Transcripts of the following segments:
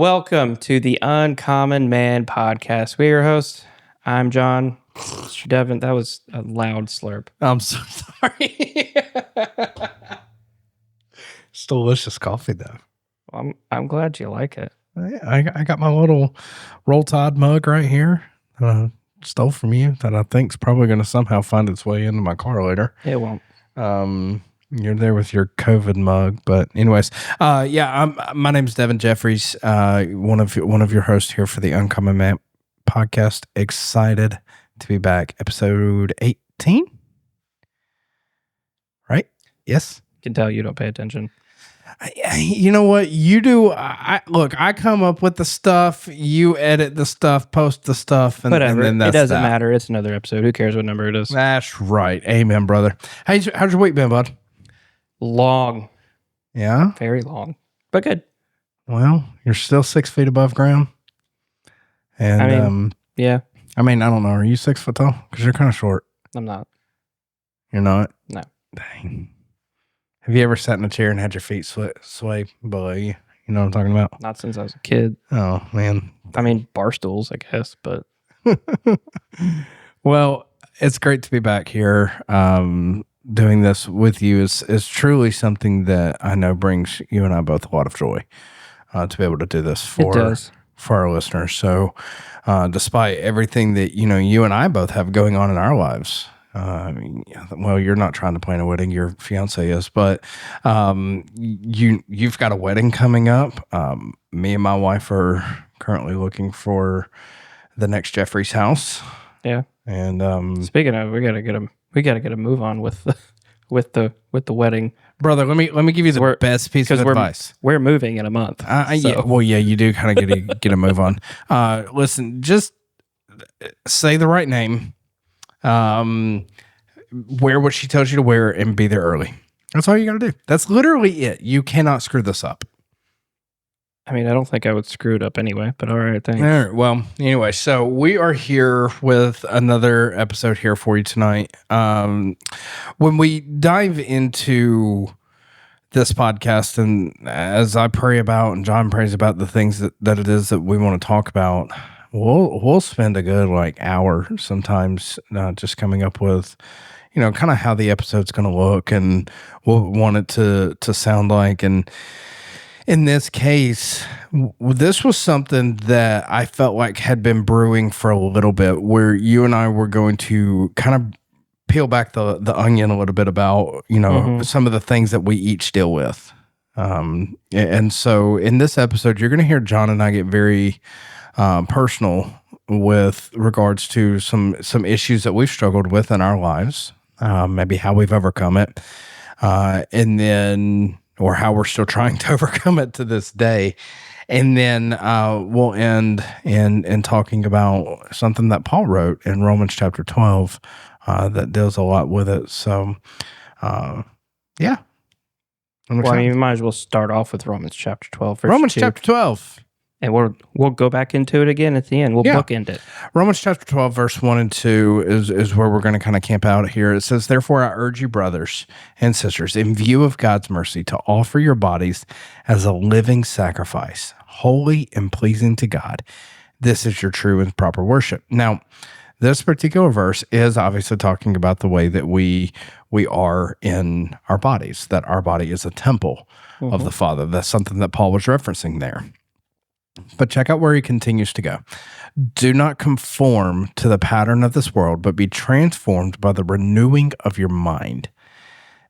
Welcome to the Uncommon Man podcast. We're your host. I'm John. Mr. Devin, that was a loud slurp. I'm so sorry. It's delicious coffee, though. I'm glad you like it. I got my little Roll Tide mug right here that I stole from you that I think is probably going to somehow find its way into my car later. It won't. You're there with your COVID mug, but anyways, my name's Devin Jeffries, one of your hosts here for the Uncommon Man podcast. Excited to be back, episode 18, right? Yes, Can tell you don't pay attention. You know what you do? I come up with the stuff, you edit the stuff, post the stuff, and Whatever. And then it doesn't matter. It's another episode. Who cares what number it is? That's right. Amen, brother. How's your week been, bud? Long. Yeah, Very long, but good. well, you're still 6 feet above ground, and Yeah, I don't know. Are you 6 foot tall? Because you're kind of short. I'm not. You're not. No. Dang. Have you ever sat in a chair and had your feet sway below you? You know what I'm talking about? Not since I was a kid. Oh, man. Bar stools, I guess, but Well, it's great to be back here. Doing this with you is truly something that I know brings you and I both a lot of joy to be able to do this it does. for our listeners. So despite everything that, you and I both have going on in our lives, well, you're not trying to plan a wedding, your fiance is, but you've got a wedding coming up. Me and my wife are currently looking for the next Jeffries house. Yeah. And Speaking of, we gotta get a move on with the wedding, brother, let me give you the best piece of advice. We're moving in a month. Yeah, you do kind of get a move on. Listen, just say the right name. Wear what she tells you to wear and be there early. That's all you got to do. That's literally it. You cannot screw this up. I don't think I would screw it up anyway, but all right, thanks. All right, well, anyway, so we are here with another episode here for you tonight. When we dive into this podcast, and as I pray about and John prays about the things that it is that we want to talk about, we'll spend a good hour sometimes just coming up with, kind of how the episode's going to look and what we want it to sound like. And in this case, this was something that I felt like had been brewing for a little bit, where you and I were going to kind of peel back the onion a little bit about, some of the things that we each deal with. And so in this episode, you're going to hear John and I get very personal with regards to some issues that we've struggled with in our lives, maybe how we've overcome it, and then, or how we're still trying to overcome it to this day. And then we'll end in talking about something that Paul wrote in Romans chapter 12 that deals a lot with it. So, yeah. Well, you might as well start off with Romans chapter 12. Romans chapter 12. And we'll go back into it again at the end. We'll bookend it. Romans chapter 12, verse 1 and 2 is where we're going to kind of camp out here. It says, "Therefore I urge you, brothers and sisters, in view of God's mercy, to offer your bodies as a living sacrifice, holy and pleasing to God. This is your true and proper worship." Now, this particular verse is obviously talking about the way that we are in our bodies, that our body is a temple of the Father. That's something that Paul was referencing there. But check out where he continues to go. "Do not conform to the pattern of this world, but be transformed by the renewing of your mind.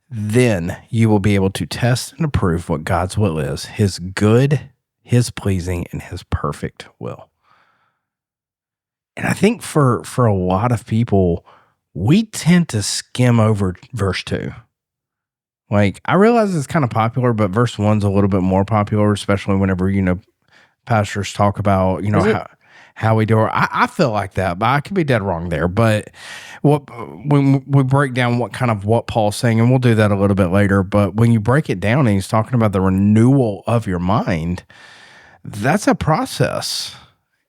Then you will be able to test and approve what God's will is, his good, his pleasing, and his perfect will." And I think for a lot of people, we tend to skim over verse 2. I realize it's kind of popular, but verse 1's a little bit more popular, especially whenever, pastors talk about, how we do it. I feel like that, but I could be dead wrong there. But when we break down what Paul's saying, and we'll do that a little bit later, but when you break it down and he's talking about the renewal of your mind, that's a process.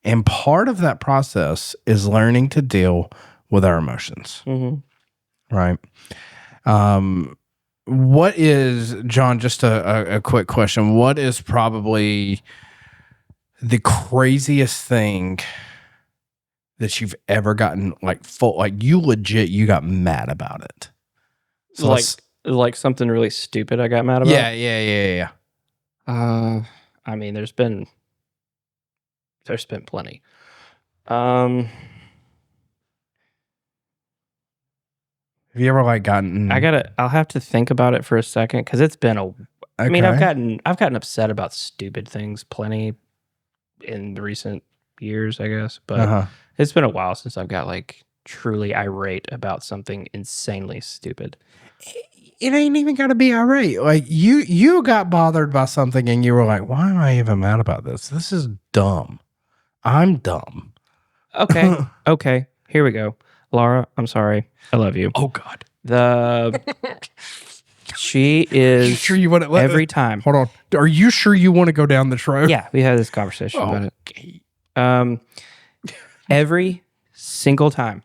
And part of that process is learning to deal with our emotions. Mm-hmm. Right? What is, John, just a quick question, what is probably the craziest thing that you've ever gotten you got mad about it. So like something really stupid I got mad about? Yeah. I mean, there's been plenty. Have you ever gotten? I'll have to think about it for a second because it's been I mean, I've gotten upset about stupid things plenty in the recent years, I guess, but it's been a while since I've got truly irate about something insanely stupid. It ain't even got to be irate. Like you got bothered by something and you were like, why am I even mad about this? This is dumb. I'm dumb. Okay. Here we go. Laura, I'm sorry. I love you. Oh God. She is sure you want to every time. Hold on. Are you sure you want to go down this road? Yeah, we had this conversation about it. Every single time.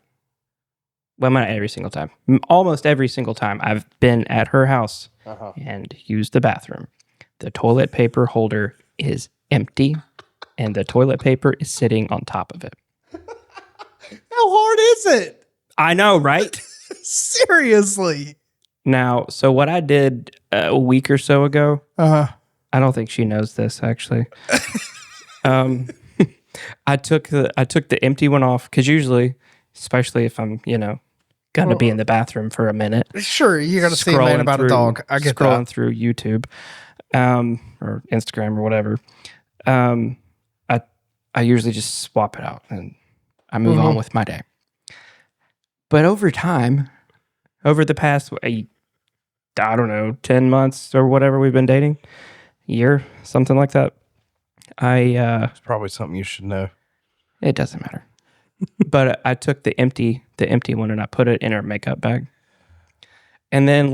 Well, not every single time. Almost every single time I've been at her house and used the bathroom. The toilet paper holder is empty and the toilet paper is sitting on top of it. How hard is it? I know, right? Seriously. Now, so what I did a week or so ago, I don't think she knows this actually. I took the empty one off because usually, especially if I'm, gonna be in the bathroom for a minute. Sure, you gotta see a man about a dog. I get scrolling through YouTube, or Instagram or whatever. I usually just swap it out and I move on with my day. But over time, over the past, I don't know, 10 months or whatever we've been dating, year, something like that. It's probably something you should know. It doesn't matter. But I took the empty one and I put it in her makeup bag. And then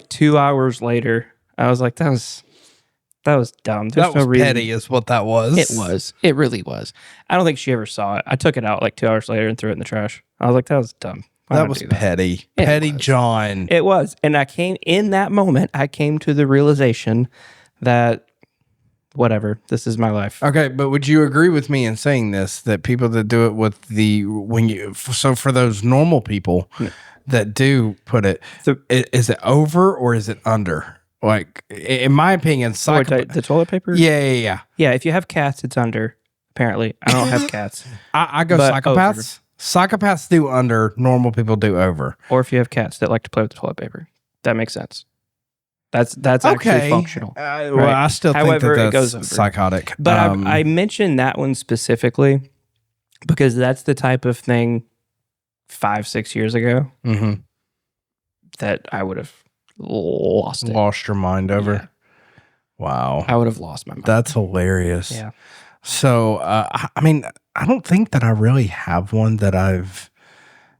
2 hours later, I was like, that was dumb. There's that was petty is what that was. It was. It really was. I don't think she ever saw it. I took it out 2 hours later and threw it in the trash. I was like, that was dumb. That was petty. Petty John. It was. And in that moment, I came to the realization that whatever, this is my life. Okay, but would you agree with me in saying this, that people that do it with for those normal people that do put it, is it over or is it under? Like, in my opinion, the toilet paper? Yeah. Yeah, if you have cats, it's under, apparently. I don't have cats. I go psychopaths. Over. Psychopaths do under, normal people do over. Or if you have cats that like to play with the toilet paper. That makes sense. That's actually functional. Well, I still think that that's psychotic. But I mentioned that one specifically because that's the type of thing 5-6 years ago that I would have lost your mind over. Yeah. Wow. I would have lost my mind. That's hilarious. Yeah. So, I mean, I don't think that I really have one that I've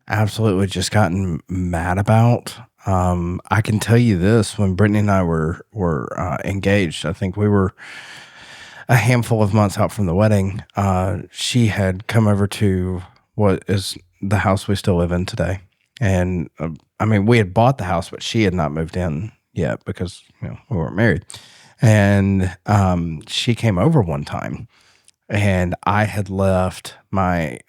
absolutely just gotten mad about. I can tell you this, when Brittany and I were engaged, I think we were a handful of months out from the wedding. She had come over to what is the house we still live in today. And I mean, we had bought the house, but she had not moved in yet because we weren't married. And she came over one time, and I had left my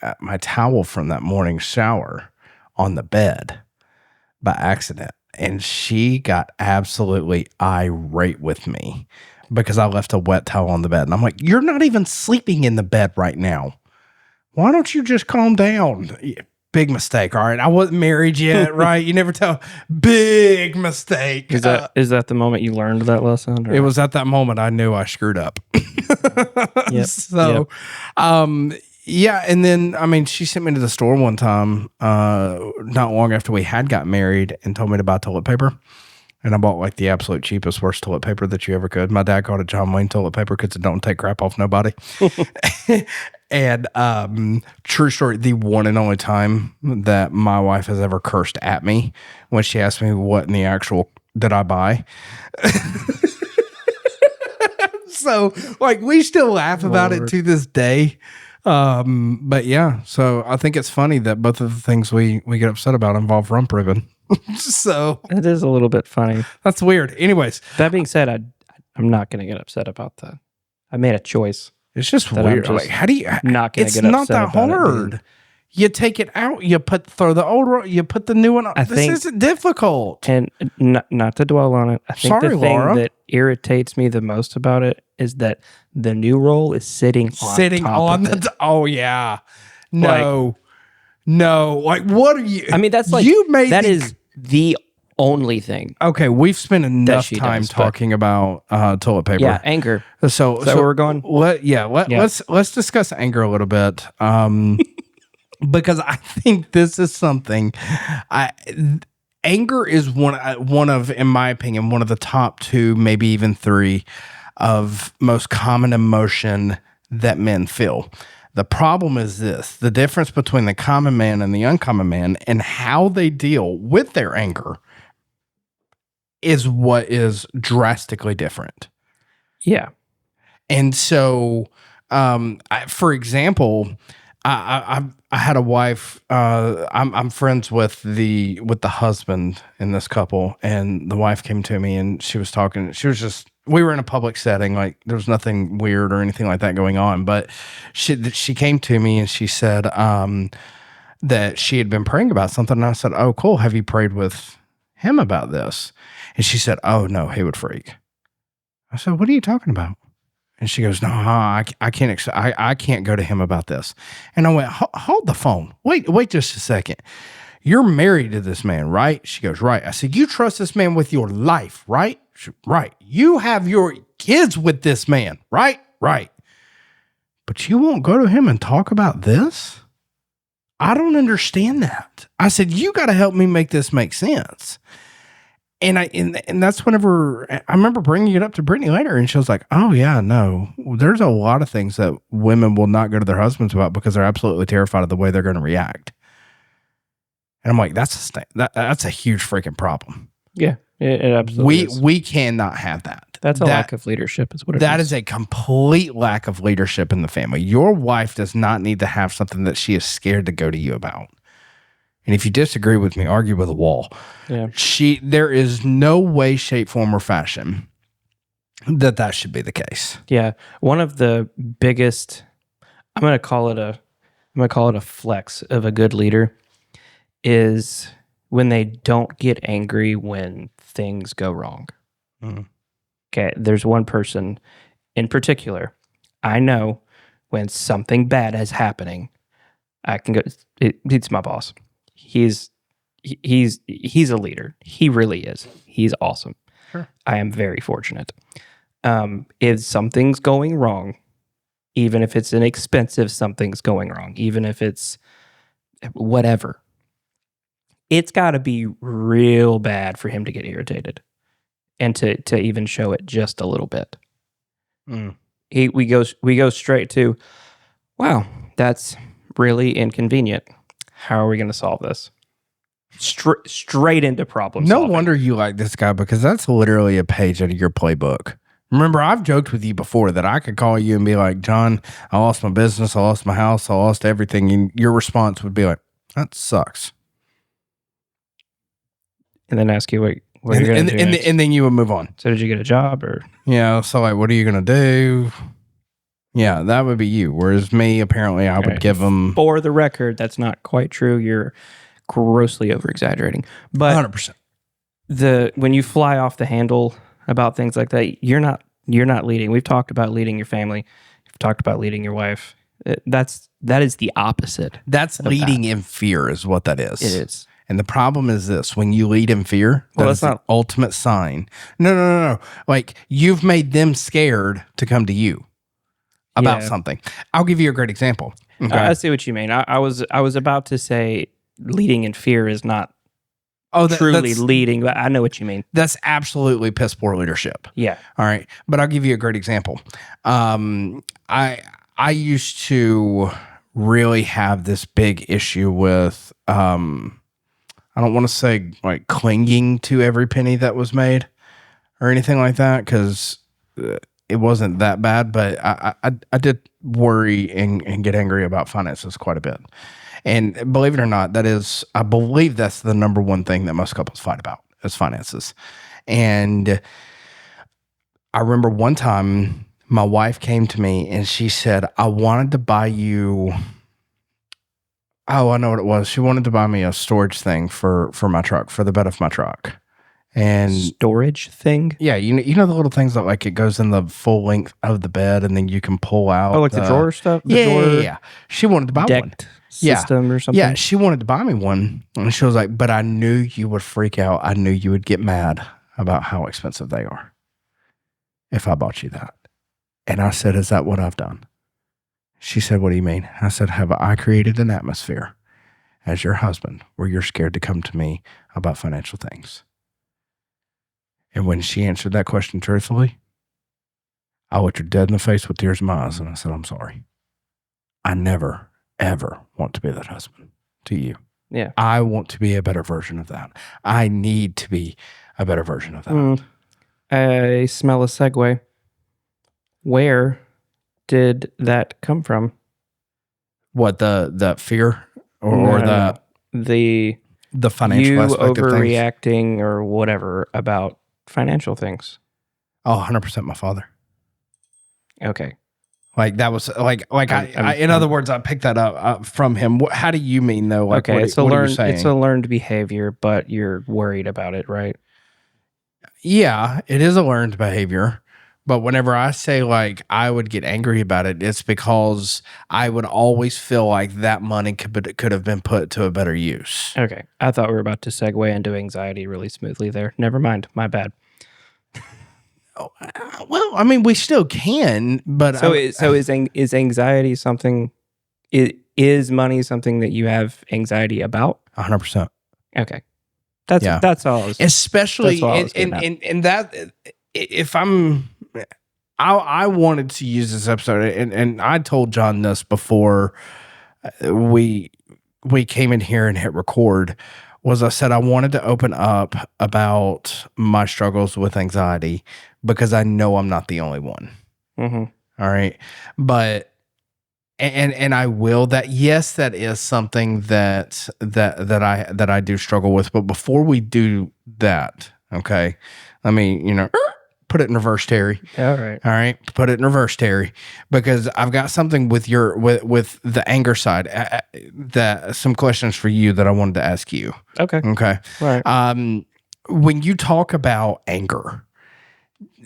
towel from that morning shower on the bed by accident, and she got absolutely irate with me because I left a wet towel on the bed. And I'm like, you're not even sleeping in the bed right now. Why don't you just calm down? Big mistake. All right. I wasn't married yet, right? You never tell. Big mistake. Is that the moment you learned that lesson? Or? It was at that moment I knew I screwed up. Yep. So, yeah. And then, I mean, she sent me to the store one time, not long after we had got married, and told me to buy toilet paper. And I bought the absolute cheapest, worst toilet paper that you ever could. My dad called it John Wayne toilet paper because it don't take crap off nobody. And true story, the one and only time that my wife has ever cursed at me when she asked me what in the actual did I buy. So we still laugh about it to this day. But yeah, so I think it's funny that both of the things we get upset about involve rump ribbon. So it is a little bit funny. That's weird. Anyways, that being said, I'm not going to get upset about the I made a choice. It's just that I'm weird. just Like, how do you? not gonna It's get not upset that about it hard. being- You take it out. You throw the old one. You put the new one on. I This think- isn't difficult. And not to dwell on it, I think Sorry, the thing Laura. that irritates me the most about it is that the new roll is sitting top on of it. Oh yeah. No. No. Like, what are you? I mean, that's like you made that the- is the only thing. Okay, we've spent enough she time does, but- talking about toilet paper. Yeah, anger. So, Is that where we're going? Yeah. Let's discuss anger a little bit. Because I think this is something. Anger is one of, in my opinion, one of the top two, maybe even three, of most common emotion that men feel. The problem is this: the difference between the common man and the uncommon man, and how they deal with their anger, is what is drastically different. Yeah. And so, for example, I had a wife. I'm friends with the husband in this couple, and the wife came to me and she was talking. We were in a public setting, like there was nothing weird or anything like that going on. But she came to me and she said that she had been praying about something, and I said, "Oh, cool. Have you prayed with him about this?" And she said, "Oh no, he would freak." I said, "What are you talking about?" And she goes, "No, I can't. I can't go to him about this." And I went, "Hold the phone. Wait just a second. You're married to this man, right?" She goes, "Right." I said, "You trust this man with your life, right?" Right. "You have your kids with this man, right?" Right. "But you won't go to him and talk about this? I don't understand that." I said, "You got to help me make this make sense." And that's whenever I remember bringing it up to Brittany later, and she was like, "Oh yeah, no, there's a lot of things that women will not go to their husbands about because they're absolutely terrified of the way they're going to react." And I'm like, that's a huge freaking problem. Yeah. It absolutely is. We cannot have that. That's a lack of leadership is what it is. That is a complete lack of leadership in the family. Your wife does not need to have something that she is scared to go to you about. And if you disagree with me, argue with a wall. Yeah. There is no way, shape, form, or fashion that should be the case. Yeah. One of the biggest, I'm going to call it a flex of a good leader is when they don't get angry when things go wrong. Mhm. Okay. There's one person in particular. I know when something bad is happening, I can go, it's my boss. He's a leader. He really is. He's awesome. Sure. I am very fortunate. If something's going wrong, even if it's an expensive something's going wrong, even if it's whatever, it's got to be real bad for him to get irritated and to even show it just a little bit. Mm. We go straight to, wow, that's really inconvenient. How are we going to solve this? Straight into problem No solving. wonder you like this guy, because that's literally a page out of your playbook. Remember, I've joked with you before that I could call you and be like, "John, I lost my business, I lost my house, I lost everything." And your response would be like, "That sucks." And then ask you what you're going to do next. And then you would move on. So did you get a job or? Yeah. So like, what are you going to do? Yeah, that would be you. Whereas me, apparently, I would Right. give them For the record, that's not quite true. You're grossly over exaggerating. But 100%. when you fly off the handle about things like that, you're not leading. We've talked about leading your family. We've talked about leading your wife. That is the opposite. That's leading in fear, is what that is. It is. And the problem is this: when you lead in fear, Well, that's that's the not- ultimate sign. No. Like, you've made them scared to come to you about Yeah. something. I'll give you a great example. Okay. I see what you mean. I was about to say leading in fear is not truly that's, leading, but I know what you mean. that's absolutely piss poor leadership. Yeah. All right, but I'll give you a great example. I used to really have this big issue with I don't want to say like clinging to every penny that was made or anything like that, because it wasn't that bad, but I did worry and get angry about finances quite a bit. And believe it or not, I believe that's the number one thing that most couples fight about is finances. And I remember one time my wife came to me and she said, I wanted to buy you. Oh, I know what it was. She wanted to buy me a storage thing for my truck, for the bed of my truck. And Storage thing? yeah, you know the little things that like it goes in the full length of the bed and then you can pull out. Oh, like the drawer stuff? The Yeah, drawer yeah. She wanted to buy one. decked system or something? Yeah, she wanted to buy me one. And she was like, but I knew you would freak out. I knew you would get mad about how expensive they are if I bought you that. And I said, is that what I've done? She said, what do you mean? I said, have I created an atmosphere as your husband where you're scared to come to me about financial things? And when she answered that question truthfully, I looked her dead in the face with tears in my eyes and I said, I'm sorry. I never, ever want to be that husband to you. Yeah. I want to be a better version of that. I need to be a better version of that. I smell a segue. Where did that come from? What, the fear or No. the financial you aspect of things? overreacting or whatever about financial things? Oh, 100% my father. Okay. Like that was in other words, I picked that up from him. How do you mean though? Like, okay, what are you saying? it's a learned behavior, but you're worried about it, right? Yeah, it is a learned behavior. But whenever I say like I would get angry about it, it's because I would always feel like that money could have been put to a better use. Okay. I thought we were about to segue into anxiety really smoothly there. Never mind. My bad. Well, I mean, we still can, but is anxiety something? Is money something that you have anxiety about? 100%. Okay, that's all. Especially in that, if I wanted to use this episode, and I told John this before we came in here and hit record. Was I said I wanted to open up about my struggles with anxiety because I know I'm not the only one. Mm-hmm. All right. But, and I will that, yes, that is something that I do struggle with. But before we do that, okay, let me, put it in reverse, Terry. All right. All right. Put it in reverse, Terry, because I've got something with with the anger side, some questions for you that I wanted to ask you. Okay. Okay. All right. When you talk about anger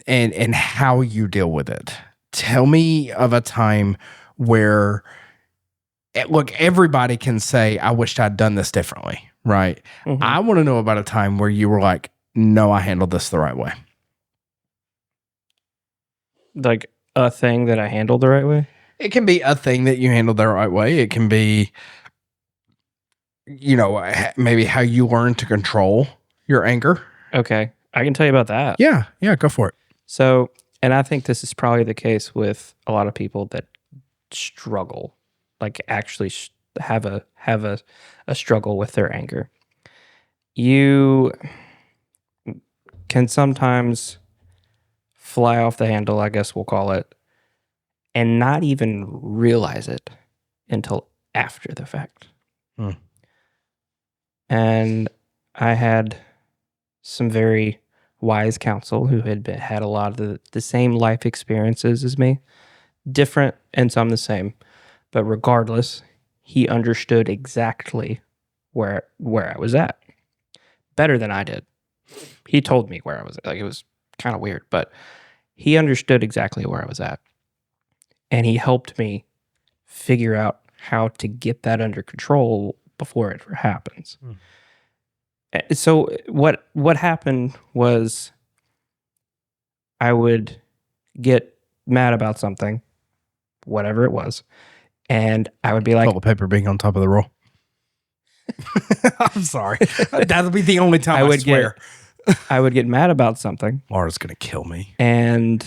and how you deal with it, tell me of a time where, look, everybody can say, I wished I'd done this differently. Right. Mm-hmm. I want to know about a time where you were like, no, I handled this the right way. Like a thing that I handled the right way? It can be a thing that you handled the right way. It can be, maybe how you learn to control your anger. Okay. I can tell you about that. Yeah. Yeah. Go for it. So, and I think this is probably the case with a lot of people that struggle, like actually have a struggle with their anger. You can sometimes fly off the handle, I guess we'll call it, and not even realize it until after the fact. And I had some very wise counsel who had a lot of the same life experiences as me, different and some the same, but regardless, he understood exactly where I was at, better than I did. He told me where I was at. Like, it was kind of weird, but he understood exactly where I was at. And he helped me figure out how to get that under control before it ever happens. So what happened was I would get mad about something, whatever it was, and I would be like, toilet paper being on top of the roll. I'm sorry. That'll be the only time I swear. I would get mad about something. Laura's going to kill me. And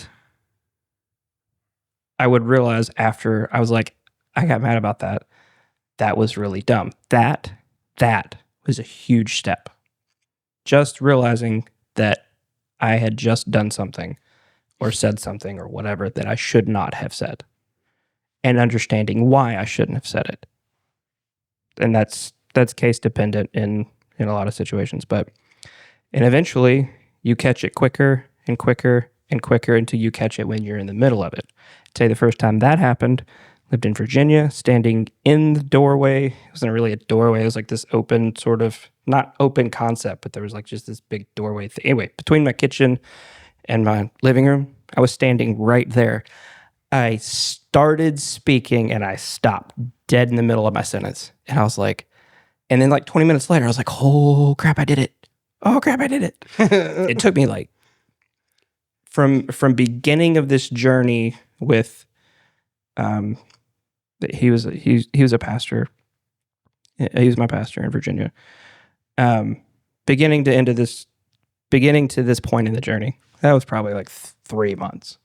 I would realize after I was like, I got mad about that. That was really dumb. That was a huge step. Just realizing that I had just done something or said something or whatever that I should not have said. And understanding why I shouldn't have said it. And that's case dependent in a lot of situations. And eventually you catch it quicker and quicker and quicker until you catch it when you're in the middle of it. I'd say the first time that happened, lived in Virginia, standing in the doorway. It wasn't really a doorway. It was like this open sort of, not open concept, but there was like just this big doorway thing. Anyway, between my kitchen and my living room, I was standing right there. I started speaking and I stopped dead in the middle of my sentence. And I was like, and then like 20 minutes later, I was like, oh crap, I did it. Oh crap, I did it. It took me like, from beginning of this journey with, he was a pastor. He was my pastor in Virginia. Beginning to this point in the journey, that was probably like 3 months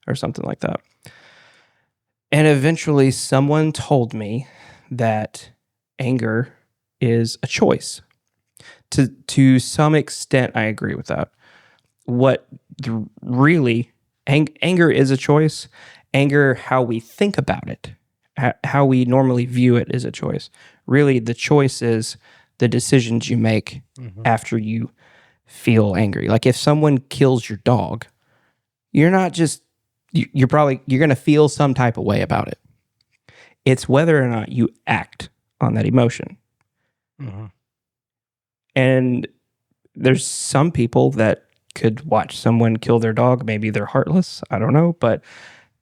or something like that. And eventually someone told me that anger is a choice. To some extent, I agree with that. Anger is a choice. Anger, how we think about it, how we normally view it, is a choice. Really, the choice is the decisions you make after you feel angry. Like if someone kills your dog, you're not just, you're going to feel some type of way about it. It's whether or not you act on that emotion. And there's some people that could watch someone kill their dog. Maybe they're heartless. I don't know. But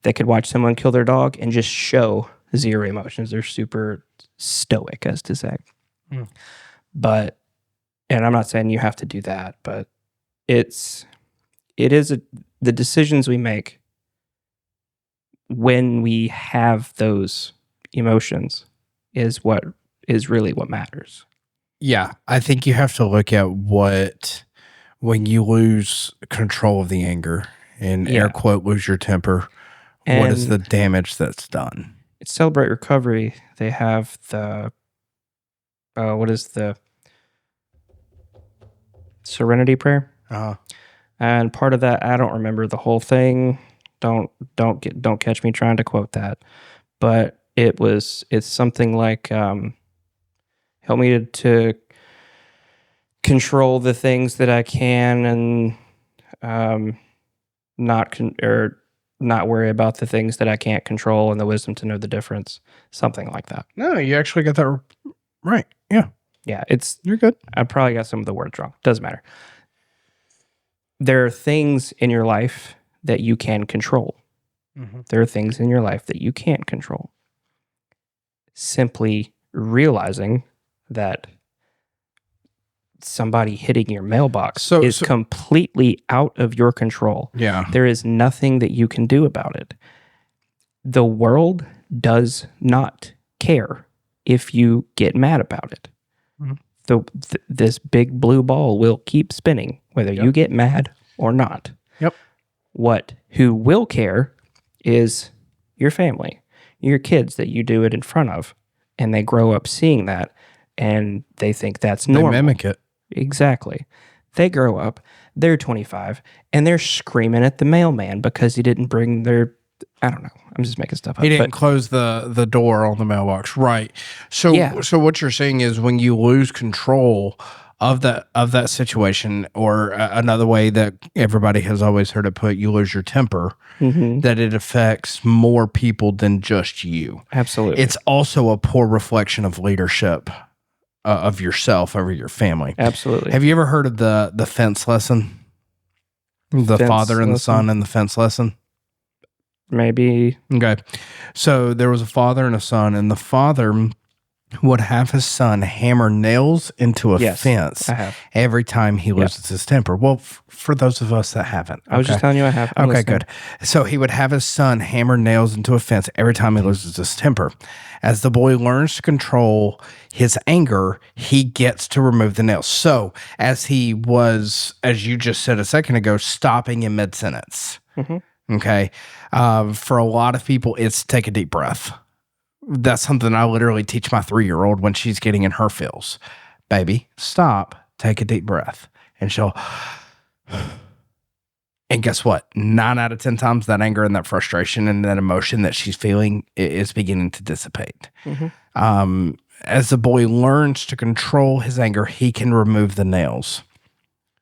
they could watch someone kill their dog and just show zero emotions. They're super stoic, as to say. But, and I'm not saying you have to do that, but it is the decisions we make when we have those emotions is what is really what matters. Yeah, I think you have to look at when you lose control of the anger and air quote lose your temper, and what is the damage that's done? At Celebrate Recovery, they have the what is the Serenity Prayer? And part of that, I don't remember the whole thing. Don't catch me trying to quote that, but it's something like help me to control the things that I can, and not worry about the things that I can't control, and the wisdom to know the difference. Something like that. No, you actually got that right. Yeah. Yeah, you're good. I probably got some of the words wrong. Doesn't matter. There are things in your life that you can control. There are things in your life that you can't control. Simply realizing that somebody hitting your mailbox is completely out of your control. Yeah. There is nothing that you can do about it. The world does not care if you get mad about it. This big blue ball will keep spinning, whether you get mad or not. Who will care is your family, your kids that you do it in front of, and they grow up seeing that, and they think that's normal. They mimic it. Exactly. They grow up, they're 25, and they're screaming at the mailman because he didn't bring their, I don't know. I'm just making stuff up. He didn't close the door on the mailbox. Right. So so what you're saying is when you lose control of that situation, or another way that everybody has always heard it put, you lose your temper, that it affects more people than just you. Absolutely. It's also a poor reflection of leadership of yourself over your family. Absolutely. Have you ever heard of the fence lesson? The father and the son and the fence lesson? Maybe. Okay. So there was a father and a son, and the father would have his son hammer nails into a fence every time he loses his temper. Well, for those of us that haven't. I was just telling you I have. Okay, good. So he would have his son hammer nails into a fence every time he loses his temper. As the boy learns to control his anger, he gets to remove the nails. So as he was, as you just said a second ago, stopping in mid-sentence. Okay. For a lot of people, it's take a deep breath. That's something I literally teach my 3-year-old when she's getting in her feels. Baby, stop, take a deep breath. And she'll, and guess what? 9 out of 10 times that anger and that frustration and that emotion that she's feeling is beginning to dissipate. As the boy learns to control his anger, he can remove the nails.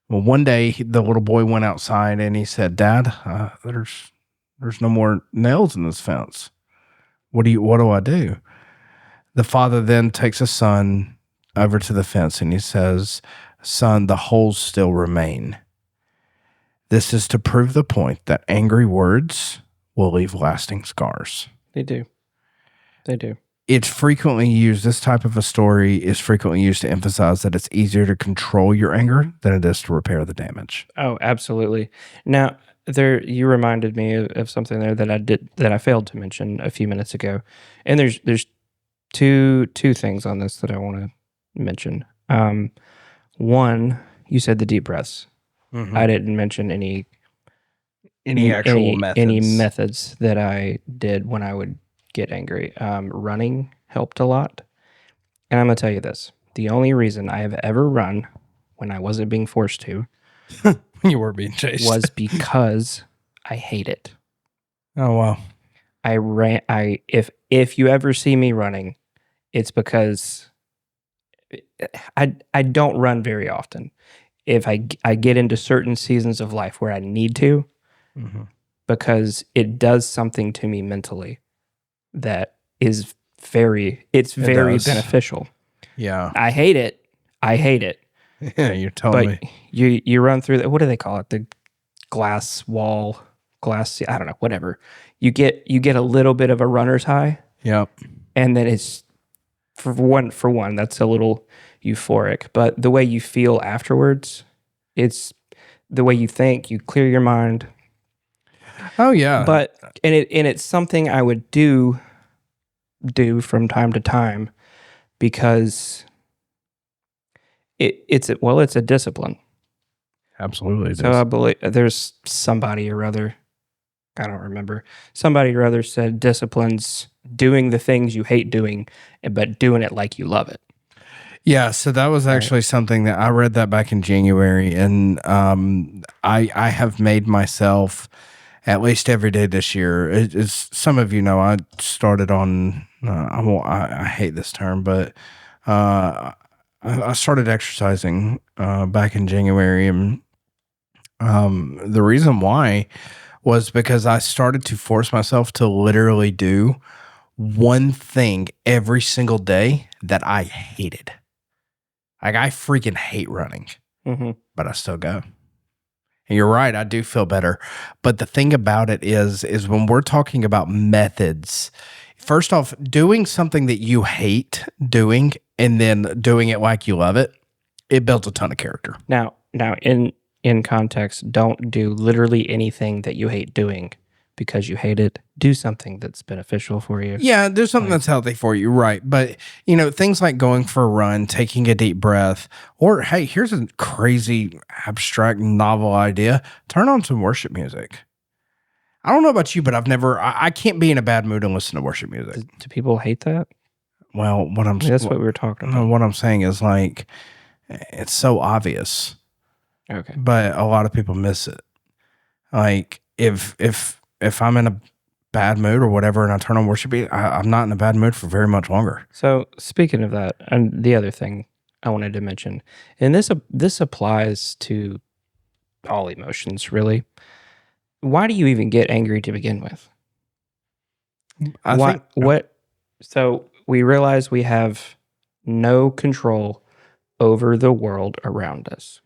Well, one day the little boy went outside and he said, "Dad, there's no more nails in this fence. What do I do?" The father then takes his son over to the fence and he says, "Son, the holes still remain. This is to prove the point that angry words will leave lasting scars." They do. They do. It's frequently used, this type of a story is frequently used to emphasize that it's easier to control your anger than it is to repair the damage. Oh, absolutely. Now, you reminded me of something there that I failed to mention a few minutes ago. And there's two things on this that I want to mention. One, you said the deep breaths. Mm-hmm. I didn't mention any actual methods. Any methods that I did when I would get angry. Running helped a lot. And I'm going to tell you this. The only reason I have ever run when I wasn't being forced to You were being chased. was because I hate it. Oh, wow. If you ever see me running, it's because I don't run very often. If I get into certain seasons of life where I need to, because it does something to me mentally that is very beneficial. Yeah. I hate it. Yeah, you're telling But me. you run through what do they call it? The glass wall, I don't know, whatever. You get a little bit of a runner's high. Yep. And then it's for one, that's a little euphoric. But the way you feel afterwards, it's the way you think, you clear your mind. Oh, yeah. But it's something I would do from time to time because it's a discipline. Absolutely. It So is. I believe there's somebody or other, I don't remember, somebody or other said discipline's doing the things you hate doing, but doing it like you love it. Yeah, so that was actually something that I read that back in January, and I have made myself at least every day this year. As some of you know, I started on. I hate this term, but I started exercising back in January, and the reason why was because I started to force myself to literally do one thing every single day that I hated. Like, I freaking hate running, but I still go. And you're right, I do feel better. But the thing about it is when we're talking about methods, first off, doing something that you hate doing and then doing it like you love it, it builds a ton of character. Now in context, don't do literally anything that you hate doing because you hate it. Do something that's beneficial for you. Yeah, there's something that's healthy for you, right? But, things like going for a run, taking a deep breath, or, hey, here's a crazy, abstract, novel idea. Turn on some worship music. I don't know about you, but I can't be in a bad mood and listen to worship music. Do people hate that? Well, That's what we were talking about. What I'm saying is, like, it's so obvious. Okay. But a lot of people miss it. Like, if I'm in a bad mood or whatever and I turn on worship, I'm not in a bad mood for very much longer. So speaking of that, and the other thing I wanted to mention, and this applies to all emotions, really. Why do you even get angry to begin with? So we realize we have no control over the world around us.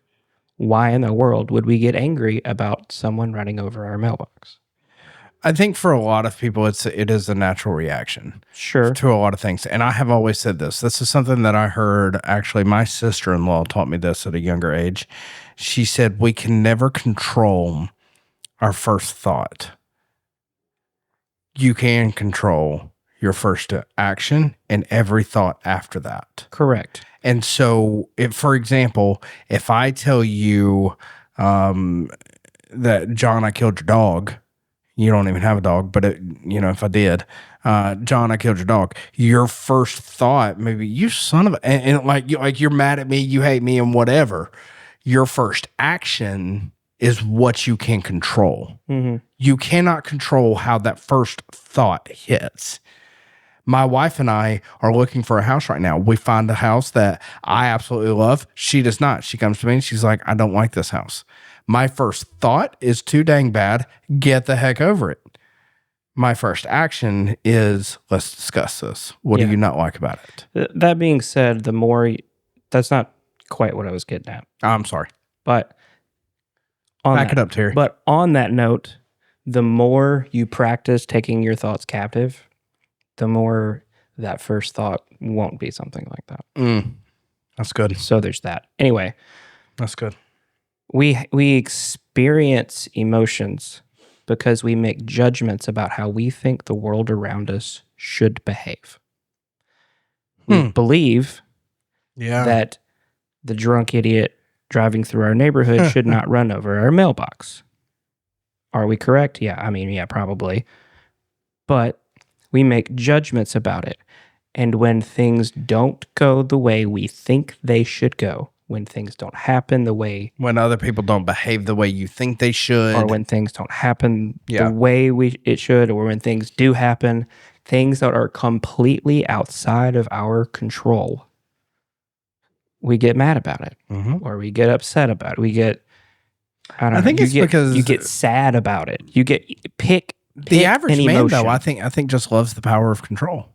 Why in the world would we get angry about someone running over our mailbox? I think for a lot of people, it is a natural reaction. Sure. To a lot of things. And I have always said this. This is something that I heard, actually, my sister-in-law taught me this at a younger age. She said, we can never control our first thought. You can control your first action and every thought after that. Correct. And so, for example, if I tell you that, John, I killed your dog, you don't even have a dog, but if I did, John, I killed your dog, your first thought, maybe, you son of a, and like you're mad at me, you hate me, and whatever. Your first action is what you can control. Mm-hmm. You cannot control how that first thought hits. My wife and I are looking for a house right now. We find a house that I absolutely love. She does not. She comes to me and she's like, I don't like this house. My first thought is too dang bad. Get the heck over it. My first action is, let's discuss this. What do you not like about it? That being said, that's not quite what I was getting at. I'm sorry. But back it up, Terry. But on that note, the more you practice taking your thoughts captive, the more that first thought won't be something like that. That's good. So there's that. Anyway, that's good. We experience emotions because we make judgments about how we think the world around us should behave. We believe that the drunk idiot driving through our neighborhood should not run over our mailbox. Are we correct? Yeah, I mean, yeah, probably. But we make judgments about it. And when things don't go the way we think they should go, when things don't happen the way... When other people don't behave the way you think they should. Or when things don't happen the way it should, or when things do happen, things that are completely outside of our control, we get mad about it. Or we get upset about it. We get... I think it's because... You get sad about it. You get... The average man, though, I think just loves the power of control.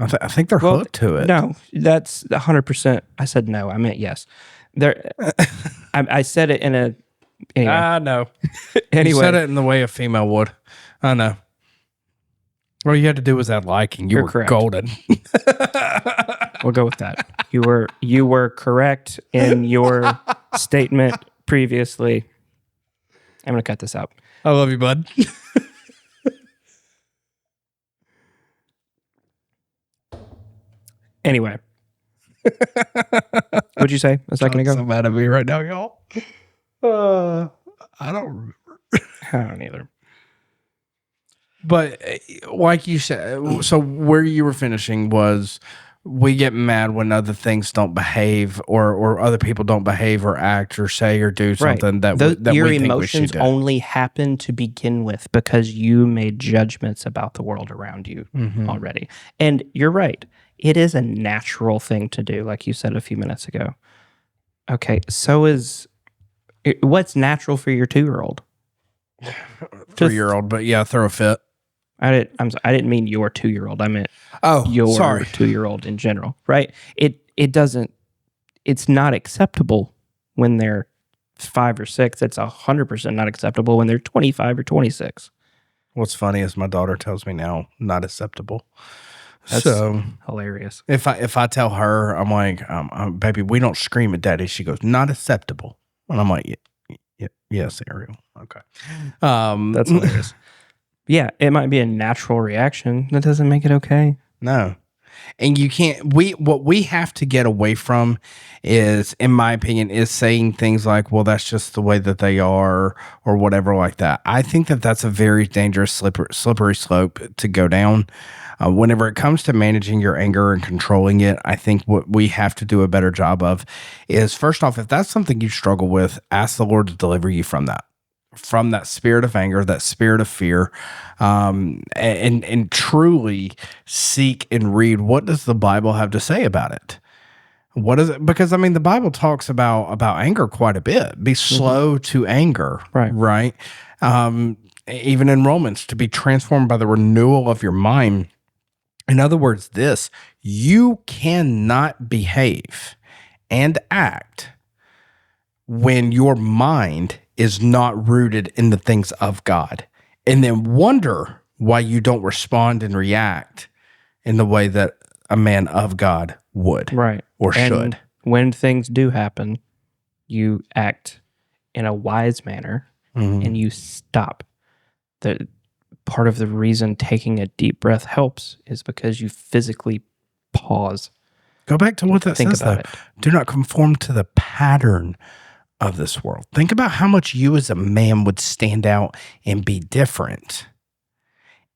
I think they're hooked to it. No, that's 100%. I said no. I meant yes. I said it in a... Anyway. I know. Anyway. You said it in the way a female would. I know. All you had to do was add liking. You were correct. Golden. We'll go with that. You were correct in your statement previously. I'm going to cut this out. I love you, bud. Anyway. What'd you say a second ago? I'm so mad at me right now, y'all. I don't remember. I don't either. But like you said, so where you were finishing was we get mad when other things don't behave or other people don't behave or act or say or do something that your we think emotions we should do. Only happen to begin with because you made judgments about the world around you already. And you're right. It is a natural thing to do, like you said a few minutes ago. Okay, so what's natural for your 2-year-old? 3-year-old, but yeah, throw a fit. I didn't mean your 2-year-old. I meant your 2-year-old in general, right? It's not acceptable when they're 5 or 6. It's 100% not acceptable when they're 25 or 26. What's funny is my daughter tells me now, not acceptable. That's so hilarious. If I tell her, I'm like, baby, we don't scream at daddy. She goes, not acceptable. And I'm like, yes, Ariel. Okay. That's hilarious. Yeah, it might be a natural reaction. That doesn't make it okay. No. And you can't, what we have to get away from is, in my opinion, is saying things like, well, that's just the way that they are or whatever like that. I think that that's a very dangerous slippery slope to go down. Whenever it comes to managing your anger and controlling it, I think what we have to do a better job of is, first off, if that's something you struggle with, ask the Lord to deliver you from that spirit of anger, that spirit of fear, and truly seek and read, what does the Bible have to say about it? What is it? Because, I mean, the Bible talks about anger quite a bit. Be slow to anger, right? Even in Romans, to be transformed by the renewal of your mind. In other words, you cannot behave and act when your mind is not rooted in the things of God, and then wonder why you don't respond and react in the way that a man of God would, or should. When things do happen, you act in a wise manner, and you stop. Part of the reason taking a deep breath helps is because you physically pause. Go back to what that says, though. Do not conform to the pattern of this world. Think about how much you as a man would stand out and be different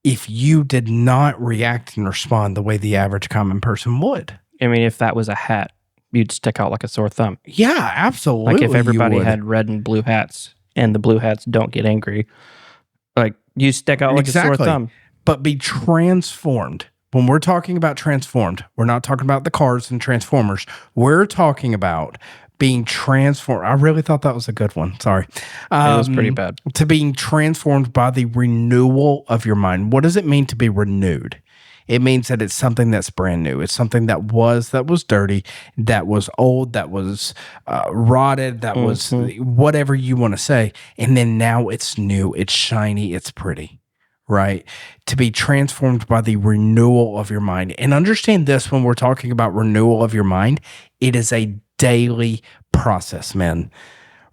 if you did not react and respond the way the average common person would. I mean, if that was a hat, you'd stick out like a sore thumb. Yeah, absolutely. Like if everybody had red and blue hats and the blue hats don't get angry, like you stick out like a sore thumb. but be transformed. When we're talking about transformed, we're not talking about the cars and Transformers. We're talking about being transformed. I really thought that was a good one. Sorry. It was pretty bad. To being transformed by the renewal of your mind. What does it mean to be renewed? It means that it's something that's brand new. It's something that was dirty, that was old, that was rotted, that was whatever you want to say. And then now it's new, it's shiny, it's pretty, right? To be transformed by the renewal of your mind. And understand this, when we're talking about renewal of your mind, it is a daily process, man.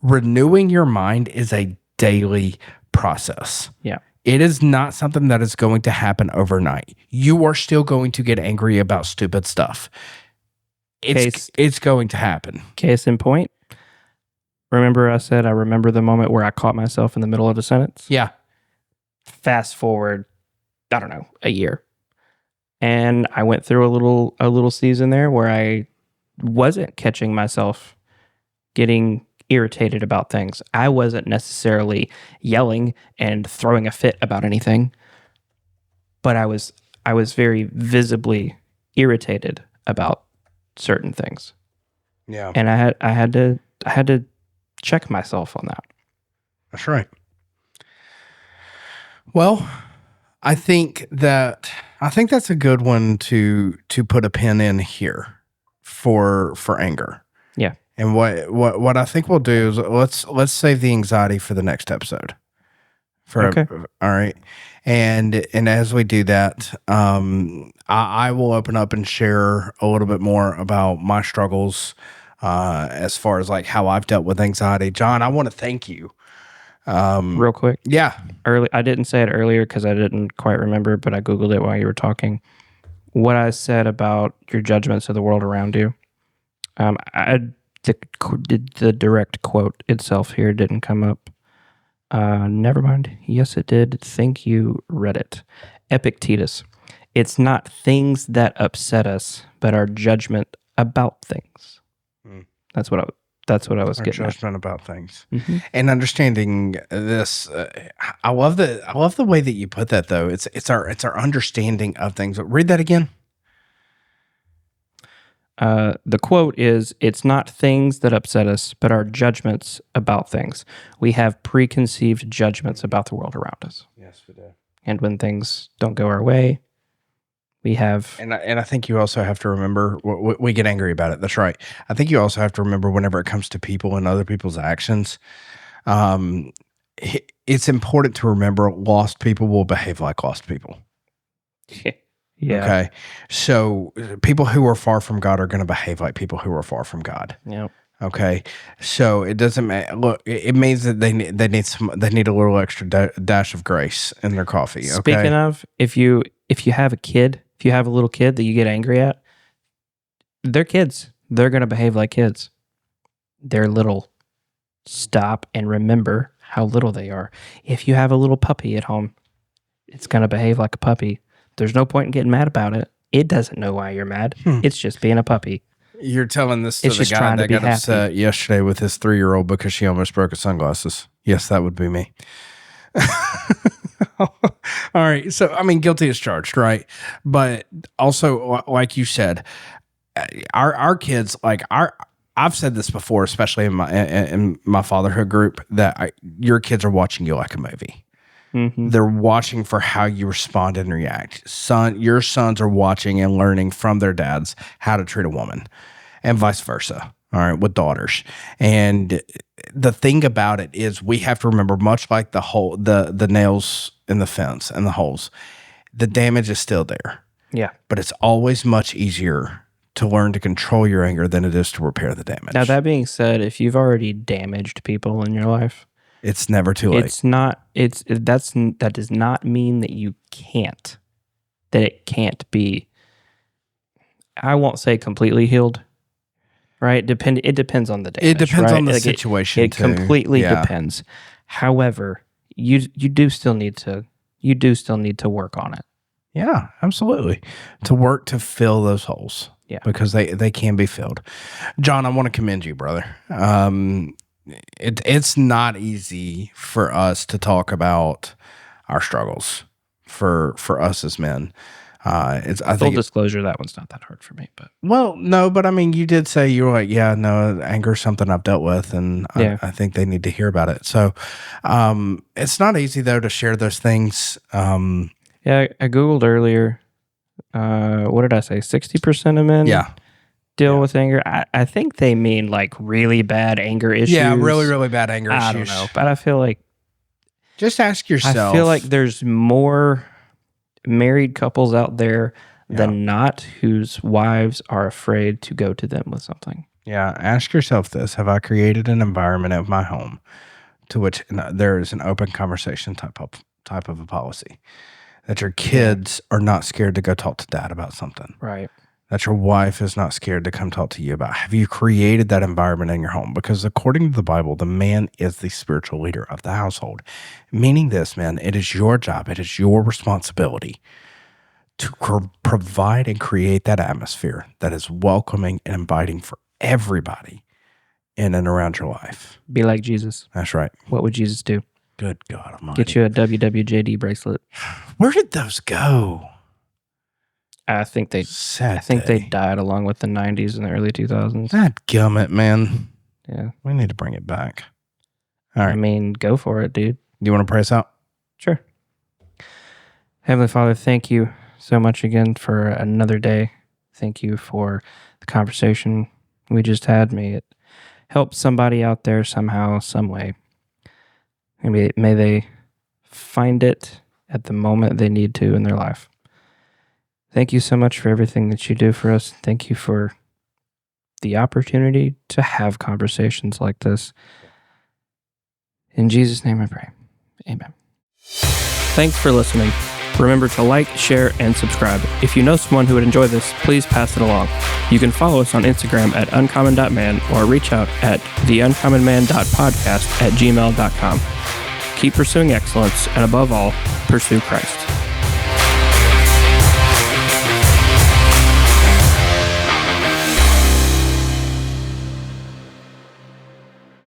Renewing your mind is a daily process. Yeah. It is not something that is going to happen overnight. You are still going to get angry about stupid stuff. It's going to happen. Case in point, remember I said I remember the moment where I caught myself in the middle of the sentence? Yeah. Fast forward, I don't know, a year. And I went through a little season there where I wasn't catching myself getting irritated about things. I wasn't necessarily yelling and throwing a fit about anything, but I was very visibly irritated about certain things. Yeah. And I had to check myself on that. That's right. Well, I think that's a good one to put a pin in here for anger. Yeah. And what I think we'll do is let's save the anxiety for the next episode. Okay. All right. And as we do that, I will open up and share a little bit more about my struggles as far as like how I've dealt with anxiety. John, I want to thank you. Real quick. Yeah. I didn't say it earlier because I didn't quite remember, but I Googled it while you were talking. What I said about your judgments of the world around you. The direct quote itself here didn't come up. Never mind. Yes, it did. Thank you, Reddit. Epictetus. It's not things that upset us, but our judgment about things. That's what I was getting at. Judgment about things. And understanding this. I love the way that you put that though. It's our understanding of things. Read that again. The quote is, it's not things that upset us, but our judgments about things. We have preconceived judgments about the world around us. Yes, we do. And when things don't go our way, we have... And I think you also have to remember, we get angry about it. That's right. I think you also have to remember whenever it comes to people and other people's actions, it's important to remember lost people will behave like lost people. Yeah. Okay. So people who are far from God are going to behave like people who are far from God. Yeah. Okay. So it doesn't matter. Look, it means that they need a little extra dash of grace in their coffee. Okay. Speaking of, if you have a little kid that you get angry at, they're kids. They're going to behave like kids. They're little. Stop and remember how little they are. If you have a little puppy at home, it's going to behave like a puppy. There's no point in getting mad about it. It doesn't know why you're mad. It's just being a puppy. You're telling this to the guy that got upset yesterday with his 3-year-old because she almost broke his sunglasses. Yes, that would be me. All right. So, I mean, guilty as charged, right? But also, like you said, our kids, I've said this before, especially in my fatherhood group, that your kids are watching you like a movie. Mm-hmm. They're watching for how you respond and react. Your sons are watching and learning from their dads how to treat a woman, and vice versa. All right, with daughters. And the thing about it is, we have to remember, much like the nails in the fence and the holes, the damage is still there. Yeah, but it's always much easier to learn to control your anger than it is to repair the damage. Now, that being said, if you've already damaged people in your life, it's never too late. That does not mean that you can't, that it can't be, I won't say completely healed, right? It depends on the damage. It depends right? on the situation. It completely depends. However, you do still need to work on it. Yeah, absolutely. To work to fill those holes. Yeah. Because they can be filled. John, I want to commend you, brother. It's not easy for us to talk about our struggles for us as men. I Full think disclosure, that one's not that hard for me, but well, no, but I mean, you did say you were like, yeah, no, anger is something I've dealt with, and Yeah. I think they need to hear about it. So, it's not easy though to share those things. yeah, I Googled earlier. What did I say? 60% of men deal with anger. I think they mean like really bad anger issues. Yeah, really, really bad anger issues. I don't know, but I feel like just ask yourself. I feel like there's more married couples out there than not whose wives are afraid to go to them with something. Yeah, ask yourself this: have I created an environment of my home to which there is an open conversation type of a policy, that your kids are not scared to go talk to dad about something, right? That your wife is not scared to come talk to you about? Have you created that environment in your home? Because according to the Bible, the man is the spiritual leader of the household. Meaning this, man, it is your job, it is your responsibility to provide and create that atmosphere that is welcoming and inviting for everybody in and around your life. Be like Jesus. That's right. What would Jesus do? Good God Almighty. Get you a WWJD bracelet. Where did those go? I think they died along with the 90s and the early 2000s. That gummit, man. Yeah. We need to bring it back. All right. I mean, go for it, dude. Do you want to pray us out? Sure. Heavenly Father, thank you so much again for another day. Thank you for the conversation we just had. May it help somebody out there somehow, some way. May they find it at the moment they need to in their life. Thank you so much for everything that you do for us. Thank you for the opportunity to have conversations like this. In Jesus' name I pray. Amen. Thanks for listening. Remember to like, share, and subscribe. If you know someone who would enjoy this, please pass it along. You can follow us on Instagram at uncommon.man or reach out at theuncommonman.podcast@gmail.com. Keep pursuing excellence, and above all, pursue Christ.